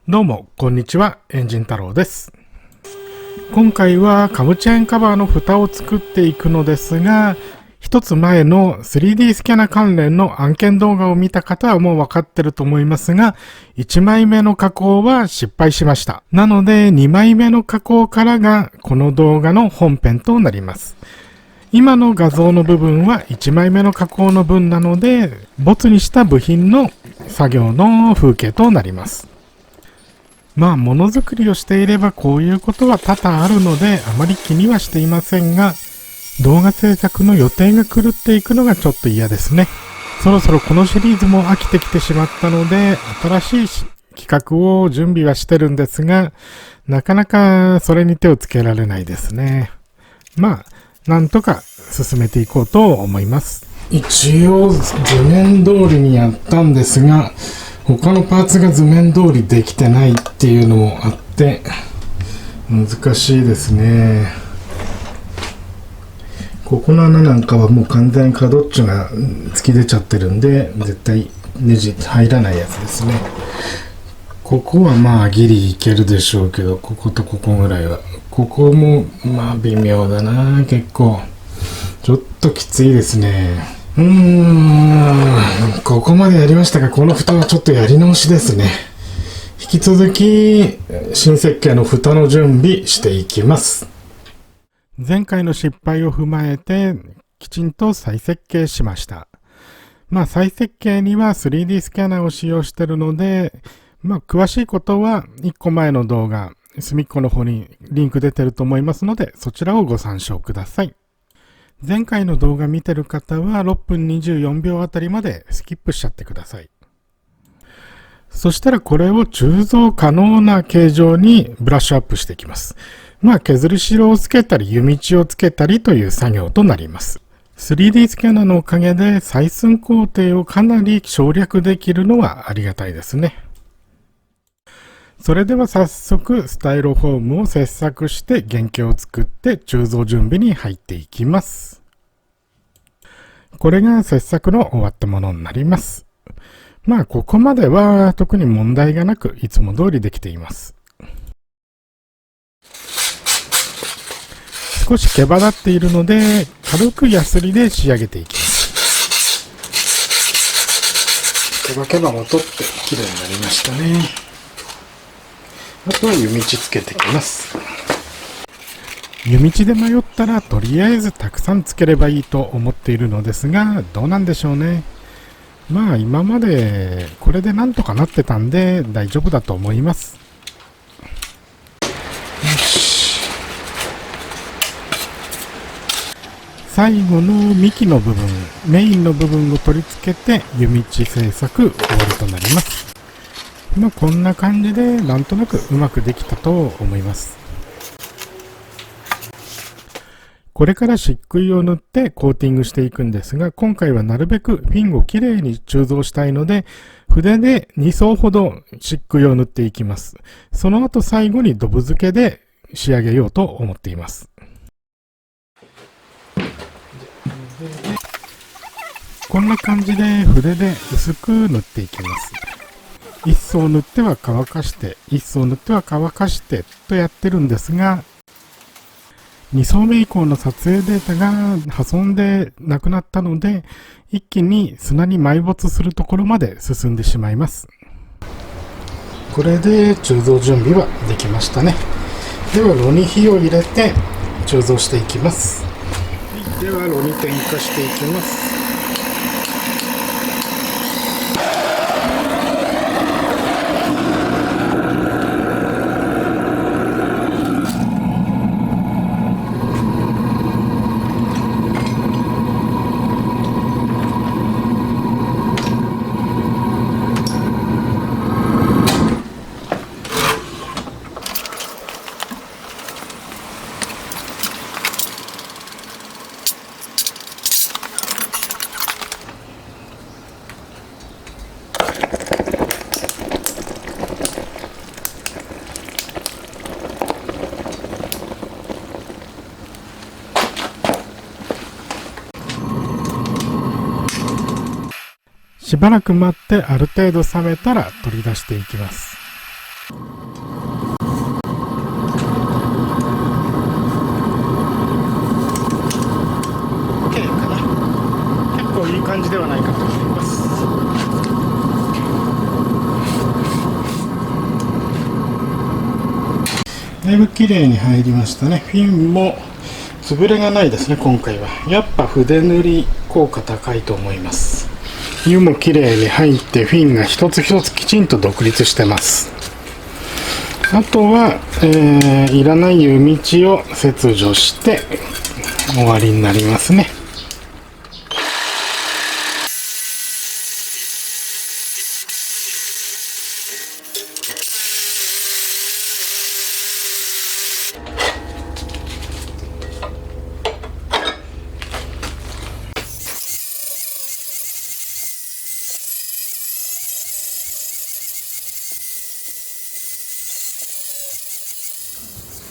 どうもこんにちは、エンジン太郎です。今回はカムチェーンカバーの蓋を作っていくのですが、一つ前の 3D スキャナ関連の案件動画を見た方はもう分かってると思いますが、1枚目の加工は失敗しました。なので2枚目の加工からがこの動画の本編となります。今の画像の部分は1枚目の加工の分なので、没にした部品の作業の風景となります。ものづくりをしていればこういうことは多々あるのであまり気にはしていませんが、動画制作の予定が狂っていくのがちょっと嫌ですね。そろそろこのシリーズも飽きてきてしまったので、新しい企画を準備はしてるんですが、なかなかそれに手をつけられないですね。なんとか進めていこうと思います。一応図面通りにやったんですが、他のパーツが図面通りできてないっていうのもあって難しいですね。ここの穴なんかはもう完全に角っちょが突き出ちゃってるんで絶対ネジ入らないやつですね。ここはギリいけるでしょうけど、こことここぐらいは、ここも微妙だな。結構ちょっときついですね。ここまでやりましたが、この蓋はちょっとやり直しですね。引き続き新設計の蓋の準備していきます。前回の失敗を踏まえてきちんと再設計しました。再設計には 3D スキャナーを使用しているので、詳しいことは1個前の動画隅っこの方にリンク出てると思いますので、そちらをご参照ください。前回の動画見てる方は6分24秒あたりまでスキップしちゃってください。そしたらこれを鋳造可能な形状にブラッシュアップしていきます。削り代をつけたり湯道をつけたりという作業となります。3D スキャナーのおかげで採寸工程をかなり省略できるのはありがたいですね。それでは早速スタイロフォームを切削して原型を作って鋳造準備に入っていきます。これが切削の終わったものになります。ここまでは特に問題がなくいつも通りできています。少し毛羽立っているので軽くヤスリで仕上げていきます。毛羽も取ってきれいになりましたね。あとは湯道つけていきます。湯道で迷ったらとりあえずたくさんつければいいと思っているのですが、どうなんでしょうね。今までこれでなんとかなってたんで大丈夫だと思います。よし。最後の幹の部分、メインの部分を取り付けて湯道製作終わりとなります。こんな感じでなんとなくうまくできたと思います。これから漆喰を塗ってコーティングしていくんですが、今回はなるべくフィンをきれいに鋳造したいので、筆で2層ほど漆喰を塗っていきます。その後最後にドブ漬けで仕上げようと思っています。こんな感じで筆で薄く塗っていきます。1層塗っては乾かして、1層塗っては乾かしてとやってるんですが、2層目以降の撮影データが破損でなくなったので、一気に砂に埋没するところまで進んでしまいます。これで鋳造準備はできましたね。では炉に火を入れて鋳造していきます。では炉に点火していきます。しばらく待ってある程度冷めたら取り出していきます。かな。結構いい感じではないかと思います。だいぶ綺麗に入りましたね。フィンも潰れがないですね、今回は。やっぱ筆塗り効果高いと思います。湯も綺麗に入って、フィンが一つ一つきちんと独立してます。あとは、いらない湯道を切除して終わりになりますね。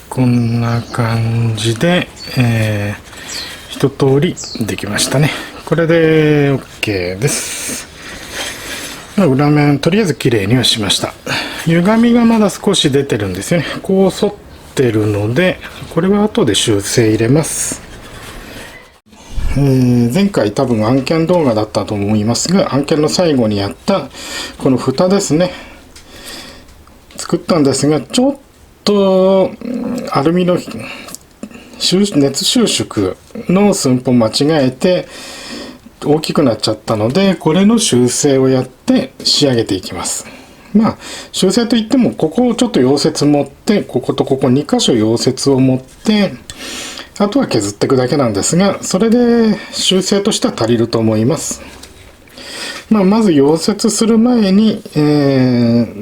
こんな感じで、一通りできましたね。これで OK です。裏面とりあえず綺麗にはしました。歪みがまだ少し出てるんですよね。こう反ってるので、これは後で修正入れます。前回多分案件動画だったと思いますが、案件の最後にやったこの蓋ですね、作ったんですが、ちょっとアルミの熱収縮の寸法間違えて大きくなっちゃったので、これの修正をやって仕上げていきます。まあ修正といっても、ここをちょっと溶接持って、こことここ2箇所溶接を持って、あとは削っていくだけなんですが、それで修正としては足りると思います。まず溶接する前に、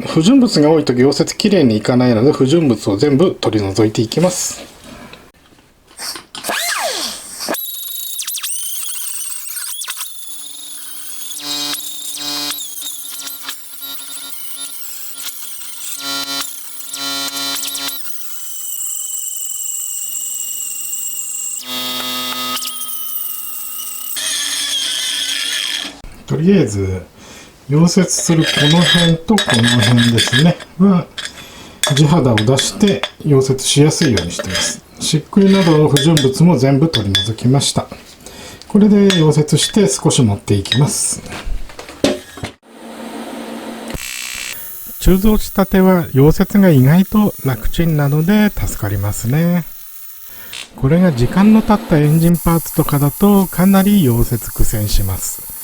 不純物が多いと溶接きれいにいかないので、不純物を全部取り除いていきます。とりあえず溶接するこの辺とこの辺ですねは地肌を出して溶接しやすいようにしています。漆喰などの不純物も全部取り除きました。これで溶接して少し持っていきます。鋳造したては溶接が意外と楽ちんなので助かりますね。これが時間の経ったエンジンパーツとかだとかなり溶接苦戦します。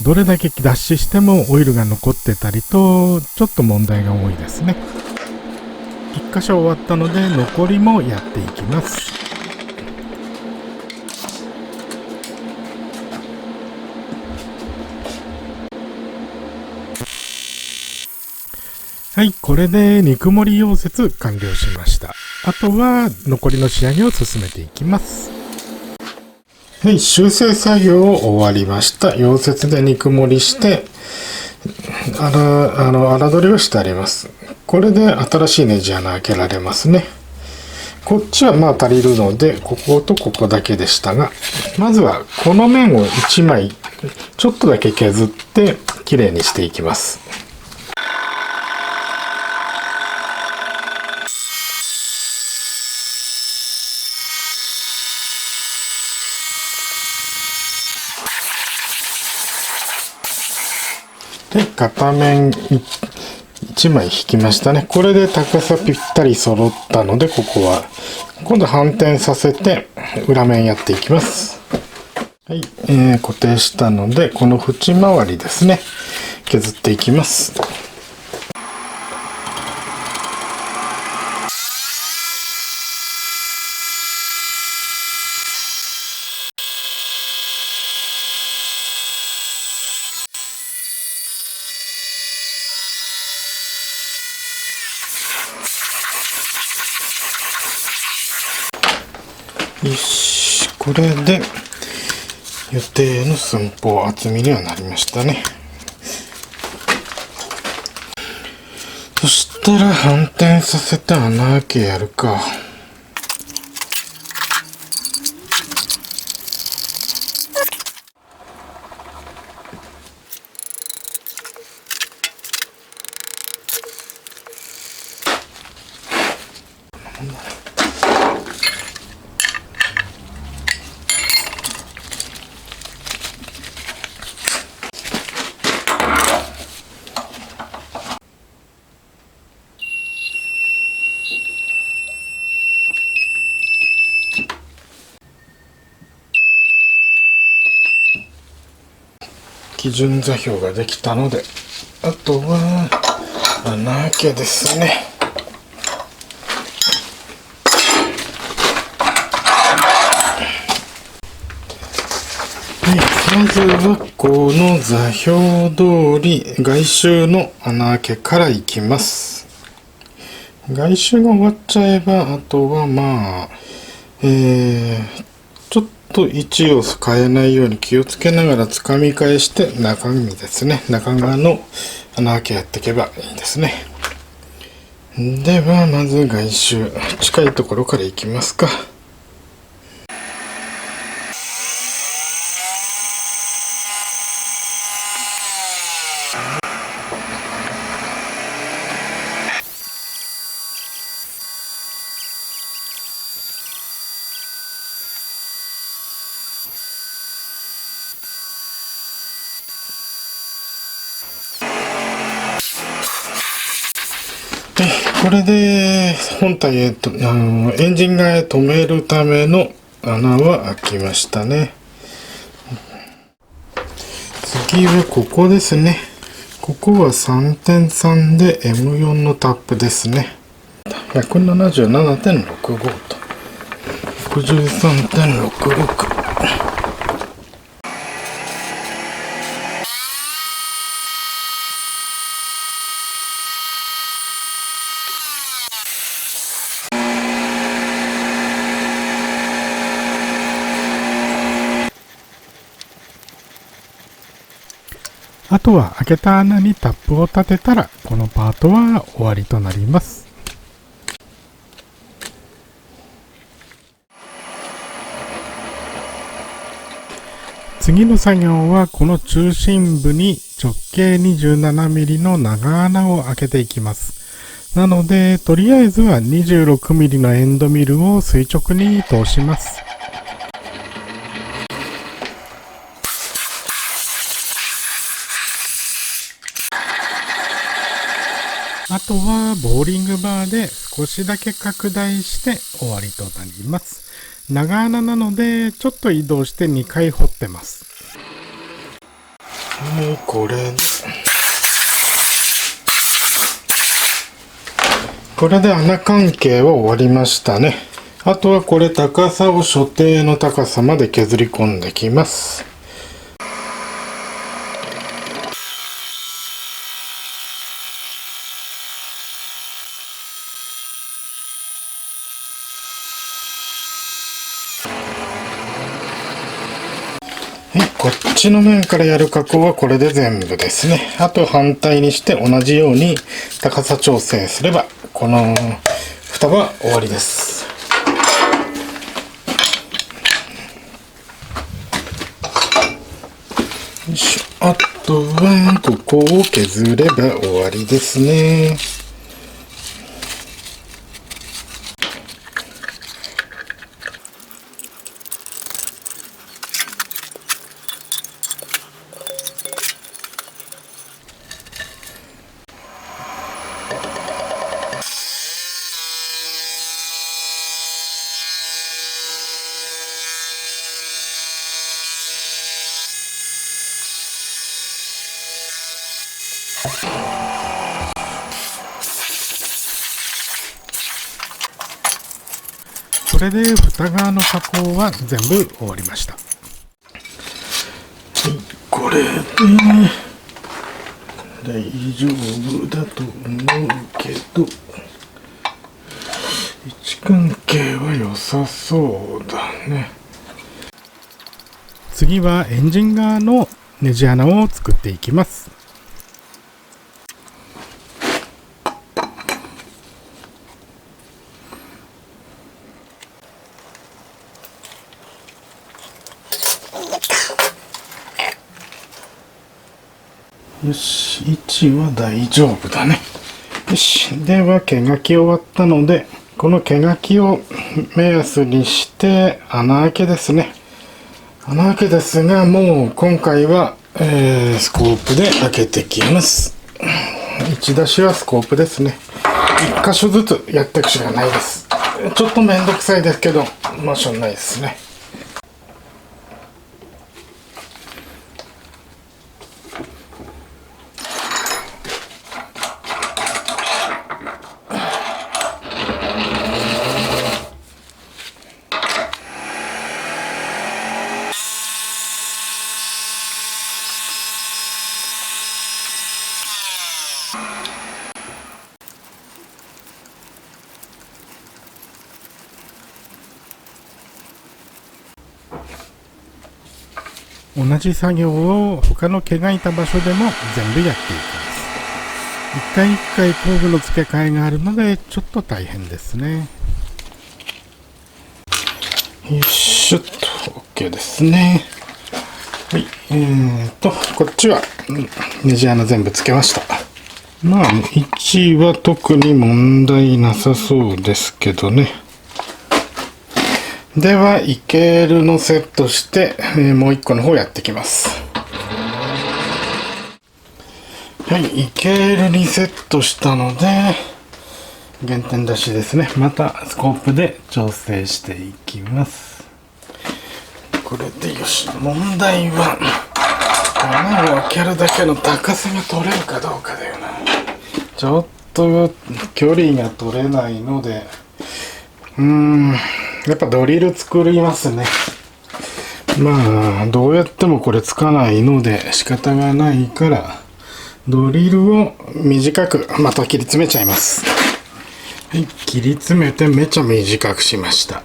どれだけ脱脂してもオイルが残ってたりとちょっと問題が多いですね。1箇所終わったので残りもやっていきます。はい、これで肉盛り溶接完了しました。あとは残りの仕上げを進めていきます。はい、修正作業終わりました。溶接で肉盛りして、粗取りをしてあります。これで新しいネジ穴開けられますね。こっちはまあ足りるので、こことここだけでしたが、まずはこの面を1枚ちょっとだけ削ってきれいにしていきます。で、片面1枚引きましたね。これで高さぴったり揃ったので、ここは今度反転させて裏面やっていきます。はい、固定したので、この縁周りですね、削っていきます。よし、これで予定の寸法厚みにはなりましたね。そしたら反転させて穴開けやるか。基準座標ができたので、あとは穴開けですね。はい、まずはこの座標通り外周の穴開けからいきます。外周が終わっちゃえば、あとはちょっと位置を変えないように気をつけながら掴み返して中身ですね、中側の穴開けやっていけばいいですね。ではまず外周近いところからいきますか。これで本体へとエンジン側へ止めるための穴は開きましたね。次はここですね。ここは 3.3 で M4 のタップですね。177.65 と 63.66。あとは開けた穴にタップを立てたらこのパートは終わりとなります。次の作業はこの中心部に直径 27mm の長穴を開けていきます。なのでとりあえずは 26mm のエンドミルを垂直に通します。あとはボーリングバーで少しだけ拡大して終わりとなります。長穴なのでちょっと移動して2回掘ってます。はい、これで穴関係は終わりましたね。あとはこれ高さを所定の高さまで削り込んできます。はい、こっちの面からやる加工はこれで全部ですね。あと反対にして同じように高さ調整すればこの蓋は終わりです。よいしょ。あとはここを削れば終わりですね。これで蓋側の加工は全部終わりました。これで大丈夫だと思うけど、位置関係は良さそうだね。次はエンジン側のネジ穴を作っていきます。よし、位置は大丈夫だね。よし、では毛書き終わったので、この毛書きを目安にして穴開けですね。穴開けですが、もう今回は、スコープで開けてきます。打ち出しはスコープですね。1箇所ずつやっていくしかないです。ちょっとめんどくさいですけど、まあしょうがないですね。同じ作業を他の毛がいた場所でも全部やっていきます。一回一回工具の付け替えがあるのでちょっと大変ですね。よいしょっと OK ですね。はい、こっちはネジ穴全部つけました。まあ位置は特に問題なさそうですけどね。ではイケールのセットして、もう一個の方やってきます。はい、イケールにセットしたので原点出しですね。またスコープで調整していきます。これでよし。問題は穴を開けるだけの高さが取れるかどうかだよな。ちょっと距離が取れないので、やっぱドリル作りますね。まあどうやってもこれつかないので仕方がないから、ドリルを短くまた切り詰めちゃいます。はい、切り詰めてめちゃ短くしました。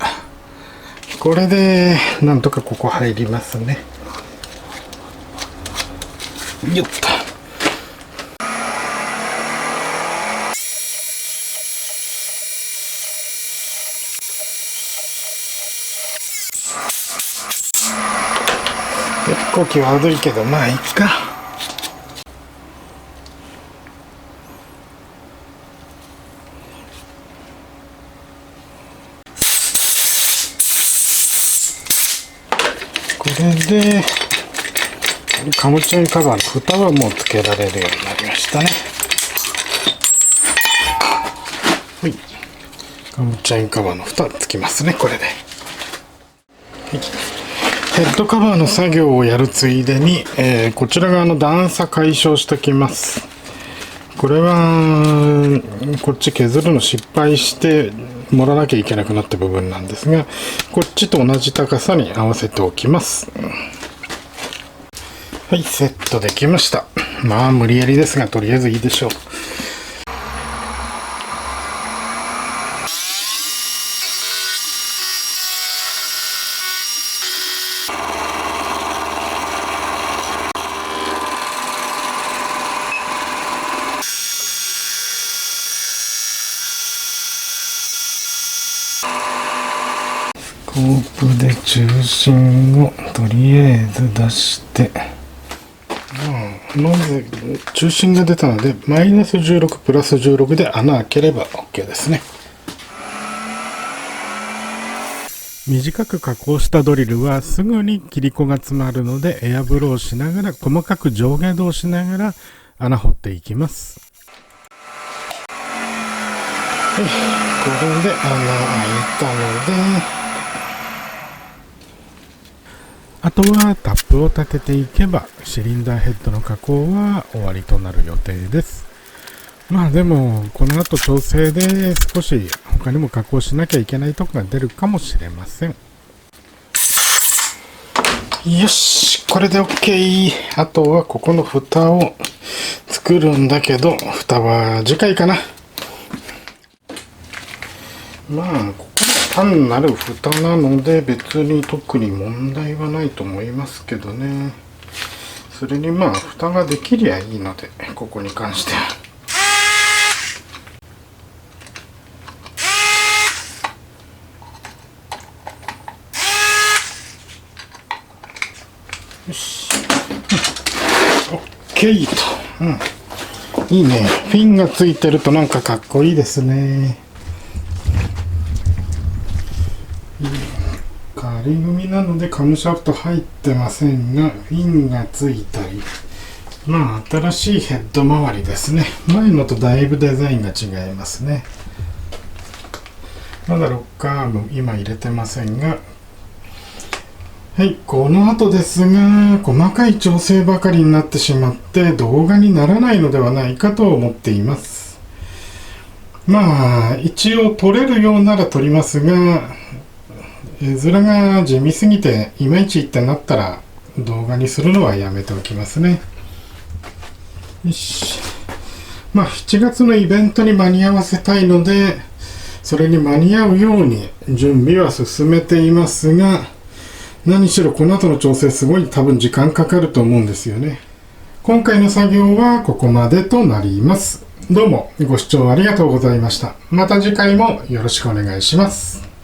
これでなんとかここ入りますね。よっと。結構際どいけど、まあいいか。これでカムチャインカバーの蓋はもうつけられるようになりましたね。はい、カムチャインカバーの蓋つきますね、これで。はい、ヘッドカバーの作業をやるついでに、こちら側の段差解消しておきます。これはこっち削るの失敗して盛らなきゃいけなくなった部分なんですが、こっちと同じ高さに合わせておきます。はい、セットできました。まあ無理やりですがとりあえずいいでしょう。スコープで中心をとりあえず出して、まず中心が出たのでマイナス16プラス16で穴開ければ OK ですね。短く加工したドリルはすぐに切り子が詰まるので、エアブローしながら細かく上下動しながら穴掘っていきます。はい、これで穴開いたので、あとはタップを立てていけばシリンダーヘッドの加工は終わりとなる予定です。まあでもこの後調整で少し他にも加工しなきゃいけないとこが出るかもしれません。よし、これで OK。 あとはここの蓋を作るんだけど、蓋は次回かな。まあここは単なる蓋なので別に特に問題はないと思いますけどね。それにまあ蓋ができりゃいいので、ここに関しては。よし、OK と、いいね。フィンがついてるとなんかかっこいいですね。仮組なのでカムシャフト入ってませんが、フィンがついたり、まあ新しいヘッド周りですね。前のとだいぶデザインが違いますね。まだロッカーアーム今入れてませんが、はい、この後ですが、細かい調整ばかりになってしまって動画にならないのではないかと思っています。まあ、一応撮れるようなら撮りますが、絵面が地味すぎていまいちってなったら動画にするのはやめておきますね。よし。まあ、7月のイベントに間に合わせたいので、それに間に合うように準備は進めていますが、何しろこの後の調整すごい多分時間かかると思うんですよね。今回の作業はここまでとなります。どうもご視聴ありがとうございました。また次回もよろしくお願いします。